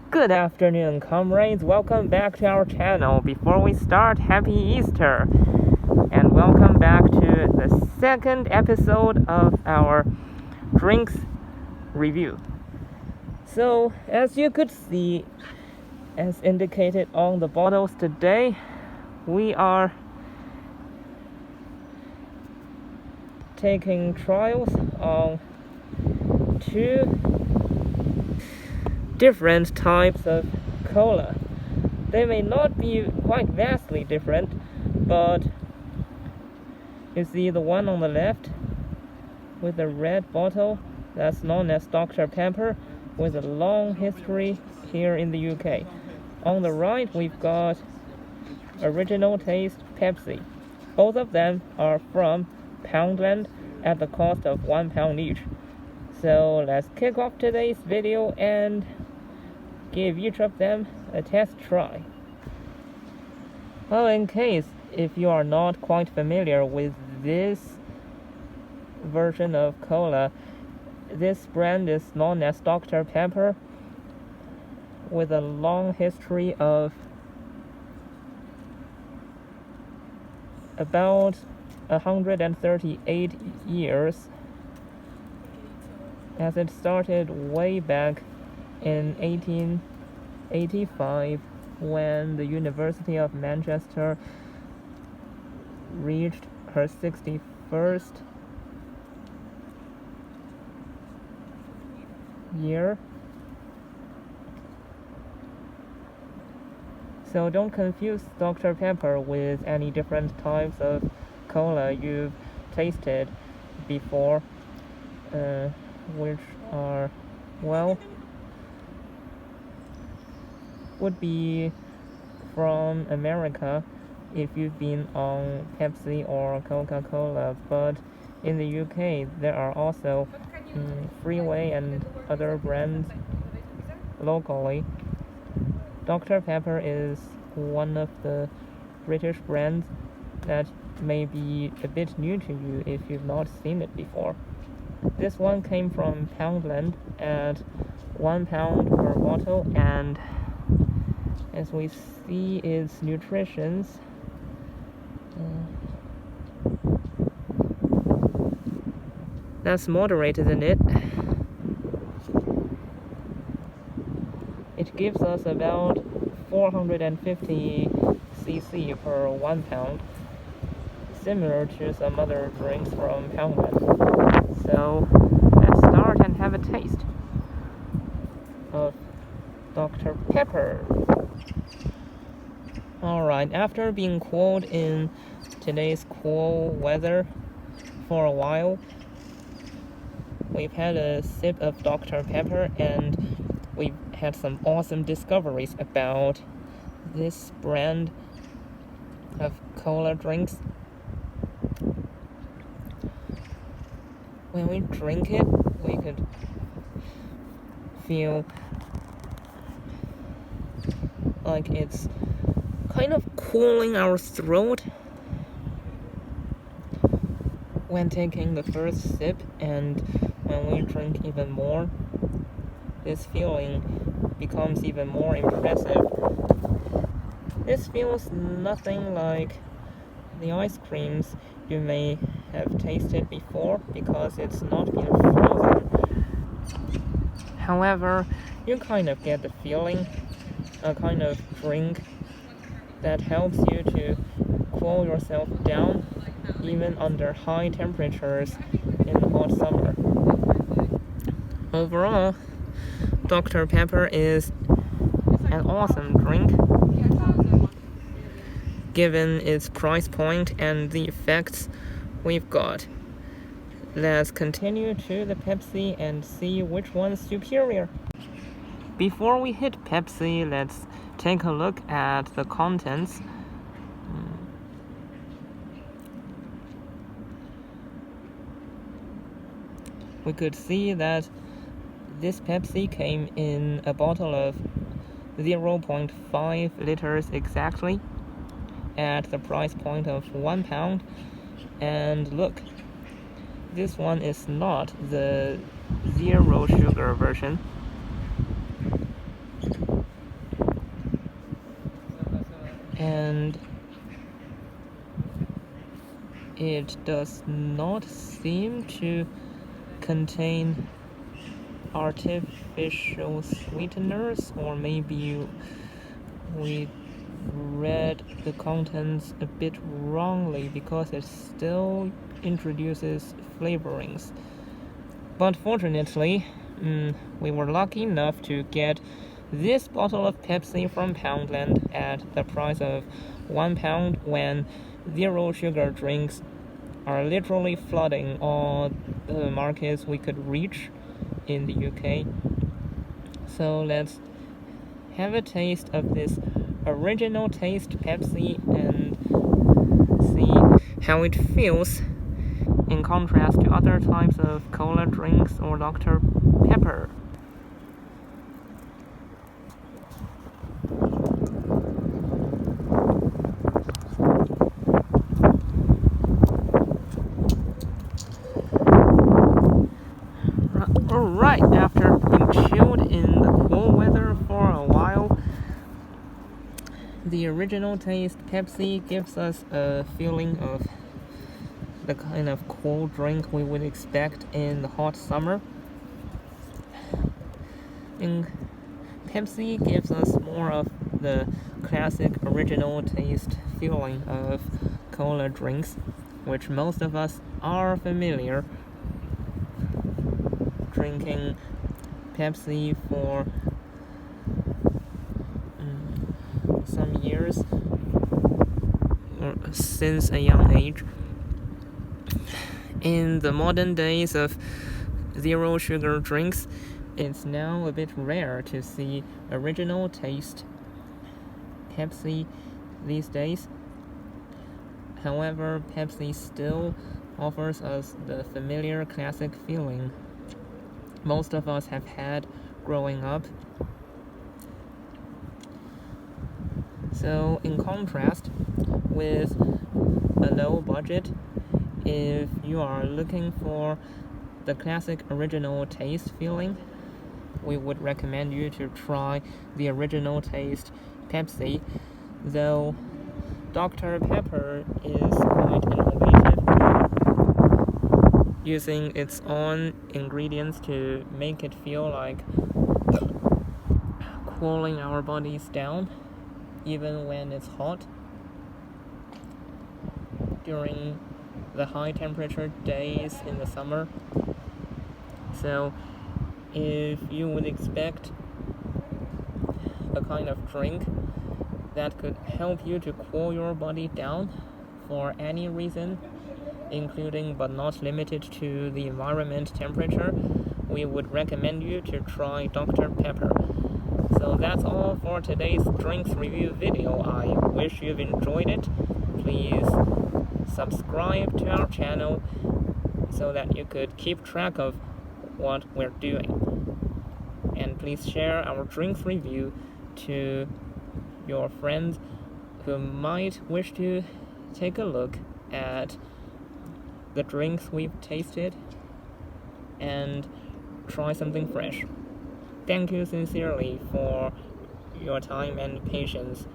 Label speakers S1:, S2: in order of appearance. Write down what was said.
S1: Good afternoon, comrades. Welcome back to our channel. Before we start, happy Easter. And welcome back to the second episode of our drinks review. So, as you could see, as indicated on the bottles today, we are taking trials on two different types of cola. They may not be quite vastly different, but you see the one on the left with the red bottle, that's known as Dr. Pepper, with a long history here in the UK. On the right, we've got Original Taste Pepsi. Both of them are from Poundland at the cost of £1 each. So let's kick off today's video and give each of them a test try. Well, in case if you are not quite familiar with this version of cola, this brand is known as Dr. Pepper, with a long history of about 138 years, as it started way back in 1885 when the University of Manchester reached her 61st year. So don't confuse Dr. Pepper with any different types of cola you've tasted before, which are, well, would be from America if you've been on Pepsi or Coca-Cola, but in the UK there are also Freeway and other brands locally. Dr. Pepper is one of the British brands that may be a bit new to you if you've not seen it before. This one came from Poundland at £1 per bottle, and as we see its nutritions, that's moderate, isn't it? It gives us about 450 cc per £1, similar to some other drinks from Poundland. So let's start and have a taste of Dr. Pepper. Alright, after being cooled in today's cool weather for a while, we've had a sip of Dr. Pepper and we've had some awesome discoveries about this brand of cola drinks. When we drink it, we could feel like it's kind of cooling our throat when taking the first sip, and when we drink even more, this feeling becomes even more impressive. This feels nothing like the ice creams you may have tasted before because it's not been frozen. However, you kind of get the feeling, a kind of drink that helps you to cool yourself down even under high temperatures in the hot summer. Overall, Dr. Pepper is an awesome drink given its price point and the effects we've got. Let's continue to the Pepsi and see which one's superior. Before we hit Pepsi, let's take a look at the contents. We could see that this Pepsi came in a bottle of 0.5 liters exactly, at the price point of £1. And look, this one is not the zero sugar version. and it does not seem to contain artificial sweeteners, or maybe we read the contents a bit wrongly because it still introduces flavorings. But fortunately, we were lucky enough to get this bottle of Pepsi from Poundland at the price of £1 when zero sugar drinks are literally flooding all the markets we could reach in the UK. So let's have a taste of this original taste Pepsi and see how it feels in contrast to other types of cola drinks or Dr. Pepper. Alright, after being chilled in the cool weather for a while, the original taste Pepsi gives us a feeling of the kind of cool drink we would expect in the hot summer. And Pepsi gives us more of the classic original taste feeling of cola drinks, which most of us are familiar drinking Pepsi for some years or since a young age. In the modern days of zero sugar drinks, it's now a bit rare to see original taste Pepsi these days. However, Pepsi still offers us the familiar classic feeling most of us have had growing up. So in contrast, with a low budget, if you are looking for the classic original taste feeling, we would recommend you to try the original taste Pepsi, though Dr. Pepper is quite innovative, using its own ingredients to make it feel like cooling our bodies down even when it's hot. During the high temperature days in the summer. So if you would expect a kind of drink that could help you to cool your body down for any reason, including but not limited to the environment temperature, we would recommend you to try Dr. Pepper. So that's all for today's drinks review video. I wish you've enjoyed it. Please subscribe to our channel so that you could keep track of what we're doing. And please share our drinks review to your friends who might wish to take a look at the drinks we've tasted and try something fresh. Thank you sincerely for your time and patience